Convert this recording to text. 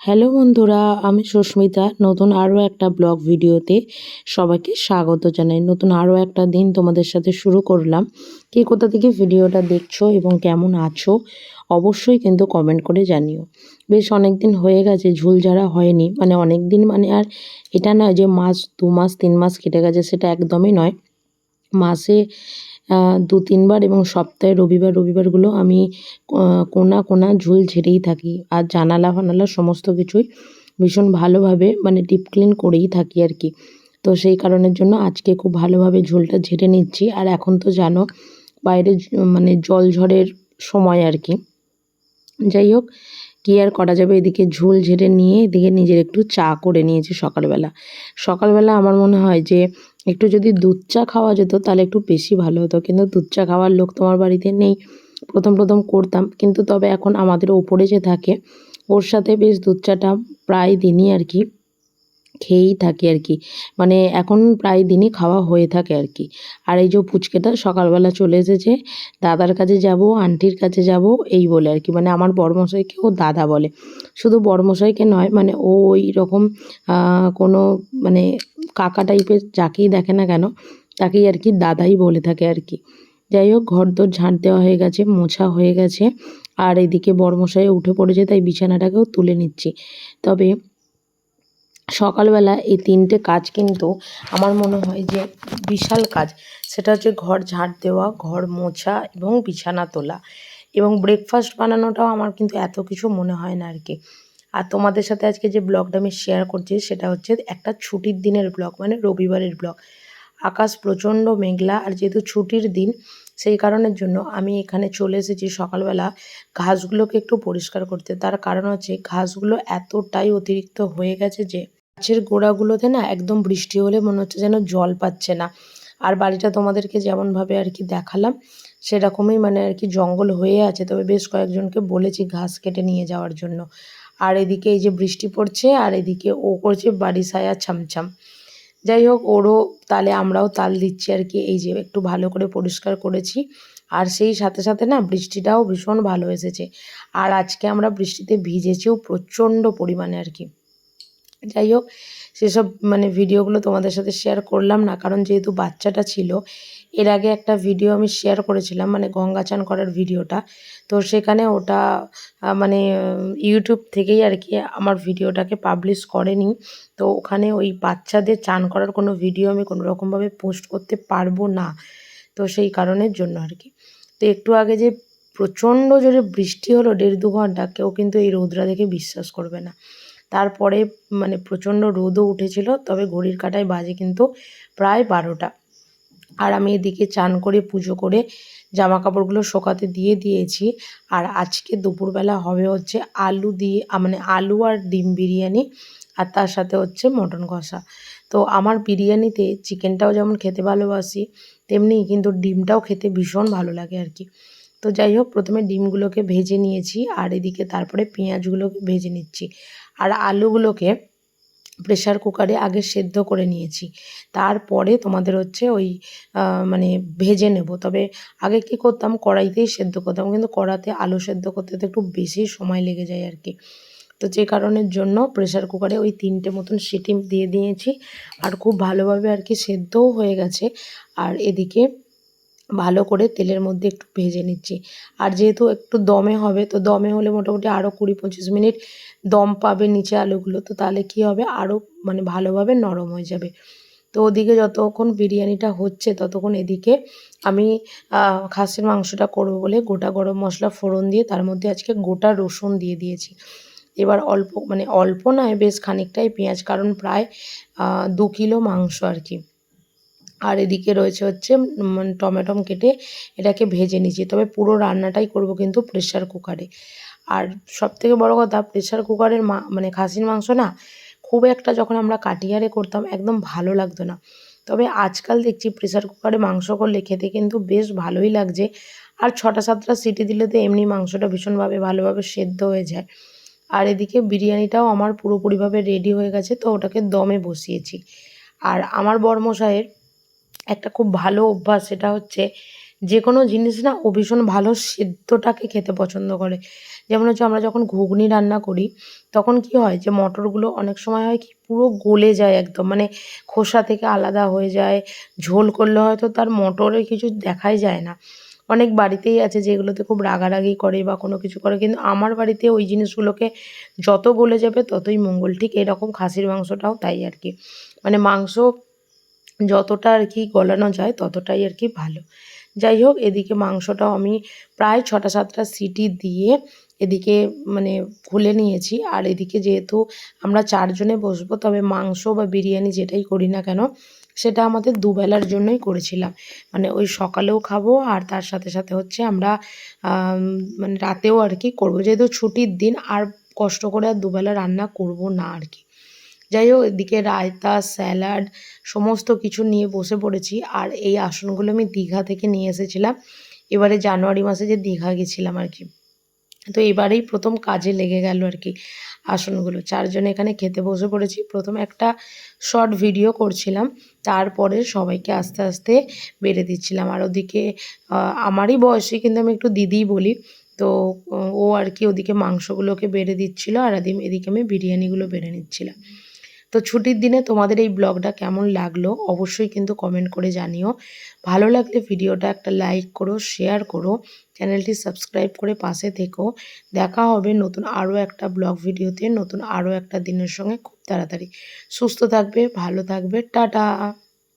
Hello বন্ধুরা, আমি সুস্মিতা। নতুন আরও একটা ব্লগ ভিডিওতে সবাইকে স্বাগত জানাই। নতুন আরও একটা দিন তোমাদের সাথে শুরু করলাম। কে কোথা থেকে ভিডিওটা দেখছো এবং কেমন আছো অবশ্যই কিন্তু কমেন্ট করে জানিও। বেশ অনেক দিন হয়ে গেছে ঝুল ঝাড়া হয়নি, মানে অনেক দিন মানে আর এটা নয় যে মাস 2 মাস 3 মাস কেটে গেছে, সেটা একদমই নয়। মাসে 2-3 বার এবং সপ্তাহে রবিবারগুলো আমি কোনা কোনা ঝুল ঝেড়েই থাকি। আর জানালা ফানালা সমস্ত কিছুই ভীষণ ভালোভাবে মানে ডিপ ক্লিন করেই থাকি আর কি। তো সেই কারণের জন্য আজকে খুব ভালোভাবে ঝুলটা ঝেড়ে নিচ্ছি। আর এখন তো জানো বাইরে মানে জল ঝড়ের সময় আর কি। যাই হোক, কী আর করা যাবে, এদিকে ঝুল ঝেড়ে নিয়ে এদিকে নিজের একটু চা করে নিয়েছি সকালবেলা। সকালবেলা আমার মনে হয় যে একটু যদি দুধ চা খাওয়া যেত তাহলে একটু বেশি ভালো হতো, কিন্তু দুধ চা খাওয়ার লোক তোমার বাড়িতে নেই। প্রথম করতাম, কিন্তু তবে এখন আমাদের ওপরে যে থাকে ওর সাথে বেশ দুধ চাটা প্রায় দিনই আর কি খেয়েই থাকি আর কি। মানে এখন প্রায় দিনই খাওয়া হয়ে থাকে আর কি। আর এই যে পুচকেটা সকালবেলা চলে এসেছে, দাদার কাছে যাব, আন্টির কাছে যাব এই বলে আর কি। মানে আমার বড়মশাইকে ও দাদা বলে। শুধু বড়মশাইকে নয়, মানে ও ওই রকম কোনো মানে কাকা টাইপের যাকেই দেখে না কেন তাকেই আর কি দাদাই বলে থাকে আর কি। যাই হোক, ঘরদোর ঝাঁট দেওয়া হয়ে গেছে, মোছা হয়ে গেছে। আর এদিকে বড়মশাই উঠে পড়েছে, তাই বিছানাটাকেও তুলে নিচ্ছি। তবে সকালবেলা এই 3টে কাজ কিন্তু আমার মনে হয় যে বিশাল কাজ। সেটা হচ্ছে ঘর ঝাড় দেওয়া, ঘর মোছা এবং বিছানা তোলা এবং ব্রেকফাস্ট বানানোটাও আমার কিন্তু এত কিছু মনে হয় না আর কি। আর তোমাদের সাথে আজকে যে ব্লগটা আমি শেয়ার করছি সেটা হচ্ছে একটা ছুটির দিনের ব্লগ, মানে রবিবারের ব্লগ। আকাশ প্রচণ্ড মেঘলা, আর যেহেতু ছুটির দিন সেই কারণের জন্য আমি এখানে চলে এসেছি সকালবেলা ঘাসগুলোকে একটু পরিষ্কার করতে। তার কারণ হচ্ছে ঘাসগুলো এতটাই অতিরিক্ত হয়ে গেছে যে গাছের গোড়াগুলোতে না একদম বৃষ্টি হলে মনে হচ্ছে যেন জল পাচ্ছে না। আর বাড়িটা তোমাদেরকে যেমনভাবে আর কি দেখালাম সেরকমই মানে আর কি জঙ্গল হয়ে আছে। তবে বেশ কয়েকজনকে বলেছি ঘাস কেটে নিয়ে যাওয়ার জন্য। আর এদিকে এই যে বৃষ্টি পড়ছে আর এদিকে ও করছে বাড়ি সায়া ছামছাম। যাই হোক, ওরও তালে আমরাও তাল দিচ্ছি আর কি। এই যে একটু ভালো করে পরিষ্কার করেছি, আর সেই সাথে সাথে না বৃষ্টিটাও ভীষণ ভালো এসেছে। আর আজকে আমরা বৃষ্টিতে ভিজেছিও প্রচণ্ড পরিমাণে আর কি। যাই হোক, সেসব মানে ভিডিওগুলো তোমাদের সাথে শেয়ার করলাম না, কারণ যেহেতু বাচ্চাটা ছিল। এর আগে একটা ভিডিও আমি শেয়ার করেছিলাম, মানে গঙ্গা চান করার ভিডিওটা। তো সেখানে ওটা মানে ইউটিউব থেকেই আর কি আমার ভিডিওটাকে পাবলিশ করেনি। তো ওখানে ওই বাচ্চাদের চান করার কোনো ভিডিও আমি কোনো রকমভাবে পোস্ট করতে পারবো না। তো সেই কারণের জন্য আর কি। তো একটু আগে যে প্রচণ্ড জোরে বৃষ্টি হলো 1.5-2 ঘন্টা, কেউ কিন্তু এই রোদটা দেখে বিশ্বাস করবে না। তারপরে মানে প্রচণ্ড রোদও উঠেছিল, তবে ঘড়ির কাঁটায় বাজে কিন্তু প্রায় 12টা। আর আমি এদিকে চান করে পুজো করে জামা কাপড়গুলো শোকাতে দিয়ে দিয়েছি। আর আজকে দুপুরবেলা হবে হচ্ছে আলু দিয়ে মানে আলু আর ডিম বিরিয়ানি, আর তার সাথে হচ্ছে মটন কষা। তো আমার বিরিয়ানিতে চিকেনটাও যেমন খেতে ভালোবাসি, তেমনি কিন্তু ডিমটাও খেতে ভীষণ ভালো লাগে আর কি। তো যাই হোক, প্রথমে ডিমগুলোকে ভেজে নিয়েছি আর এদিকে তারপরে পেঁয়াজগুলোকে ভেজে নিচ্ছি। আর আলুগুলোকে প্রেশার কুকারে আগে সেদ্ধ করে নিয়েছি। তারপরে তোমাদের হচ্ছে ওই মানে ভেজে নেব। তবে আগে কী করতাম, কড়াইতেই সেদ্ধ করতাম, কিন্তু কড়াতে আলু সেদ্ধ করতে তো একটু বেশি সময় লেগে যায় আর কি। তো যে কারণের জন্য প্রেশার কুকারে ওই 3টে মতন সিটি দিয়ে দিয়েছি। আর খুব ভালোভাবে আর কি সেদ্ধও হয়ে গেছে। আর এদিকে ভালো করে তেলের মধ্যে একটু ভেজে নিচ্ছি। আর যেহেতু একটু দমে হবে, তো দমে হলে মোটামুটি আরও 20-25 মিনিট দম পাবে নিচে আলুগুলো। তো তাহলে কী হবে, আরও মানে ভালোভাবে নরম হয়ে যাবে। তো ওদিকে যতক্ষণ বিরিয়ানিটা হচ্ছে ততক্ষণ এদিকে আমি খাসির মাংসটা করবো বলে গোটা গরম মশলা ফোড়ন দিয়ে তার মধ্যে আজকে গোটা রসুন দিয়ে দিয়েছি। এবার অল্প মানে অল্প নয়, বেশ খানিকটাই পেঁয়াজ, কারণ প্রায় 2 কিলো মাংস আর কি। আর এদিকে রয়েছে হচ্ছে টমেটো কেটে এটাকে ভেজে নিচ্ছি। তবে পুরো রান্নাটাই করব কিন্তু প্রেশার কুকারে। আর সবথেকে বড় কথা, প্রেশার কুকারের মানে খাসির মাংস না খুব একটা যখন আমরা কাটিয়ারে করতাম একদম ভালো লাগতো না। তবে আজকাল দেখছি প্রেশার কুকারে মাংস করলে খেতে কিন্তু বেশ ভালোই লাগছে। আর 6টা-7টা সিটি দিলে তো এমনি মাংসটা ভীষণভাবে ভালোভাবে সেদ্ধ হয়ে যায়। আর এদিকে বিরিয়ানিটাও আমার পুরোপুরিভাবে রেডি হয়ে গেছে, তো ওটাকে দমে বসিয়েছি। আর আমার বরমশাইয়ের একটা খুব ভালো অভ্যাস, সেটা হচ্ছে যে কোনো জিনিস না ও ভীষণ ভালো সেদ্ধটাকে খেতে পছন্দ করে। যেমন হচ্ছে আমরা যখন ঘুগনি রান্না করি তখন কি হয় যে মটরগুলো অনেক সময় হয় কি পুরো গলে যায় একদম, মানে খোসা থেকে আলাদা হয়ে যায়। ঝোল করলে হয়তো তার মটরের কিছু দেখাই যায় না। অনেক বাড়িতেই আছে যেগুলোতে খুব রাগারাগি করে বা কোনো কিছু করে, কিন্তু আমার বাড়িতে ওই জিনিসগুলোকে যত গলে যাবে ততই মঙ্গল। ঠিক এরকম খাসির মাংসটাও তাই আর কি, মানে মাংস যতটা আর কি গলানো যায় ততটাই আর কি ভালো। যাই হোক, এদিকে মাংসটাও আমি প্রায় ৬টা ৭টা সিটি দিয়ে এদিকে মানে খুলে নিয়েছি। আর এদিকে যেহেতু আমরা ৪ জনে বসবো, তবে মাংস বা বিরিয়ানি যেটাই করি না কেন সেটা আমাদের দুবেলার জন্যই করেছিলাম। মানে ওই সকালেও খাবো আর তার সাথে সাথে হচ্ছে আমরা মানে রাতেও আর কি করবো, যেহেতু ছুটির দিন আর কষ্ট করে আর দুবেলা রান্না করব না আর কি। যাই হোক, এদিকে রায়তা, স্যালাড সমস্ত কিছু নিয়ে বসে পড়েছি। আর এই আসনগুলো আমি দীঘা থেকে নিয়ে এসেছিলাম। এবারে জানুয়ারি মাসে যে দীঘা গেছিলাম আর কি। তো এবারেই ১ম কাজে লেগে গেল আর কি আসনগুলো। ৪ জন এখানে খেতে বসে পড়েছি। ১ম একটা শর্ট ভিডিও করছিলাম। তারপরে সবাইকে আস্তে আস্তে বেড়ে দিচ্ছিলাম। আর ওদিকে আমারই বয়সী, কিন্তু আমি একটু দিদিই বলি। তো ও আর কি ওদিকে মাংসগুলোকে বেড়ে দিচ্ছিল আর এদিকে আমি বিরিয়ানিগুলো বেড়ে নিচ্ছিলাম। তো ছুটির দিনে তোমাদের এই ব্লগটা কেমন লাগলো অবশ্যই কিন্তু কমেন্ট করে জানিও। ভালো লাগলে ভিডিওটা একটা লাইক করো, শেয়ার করো, চ্যানেলটি সাবস্ক্রাইব করে পাশে থেকো। দেখা হবে নতুন আরও একটা ব্লগ ভিডিওতে, নতুন আরও একটা দিনের সঙ্গে খুব তাড়াতাড়ি। সুস্থ থাকবে, ভালো থাকবে, টাটা।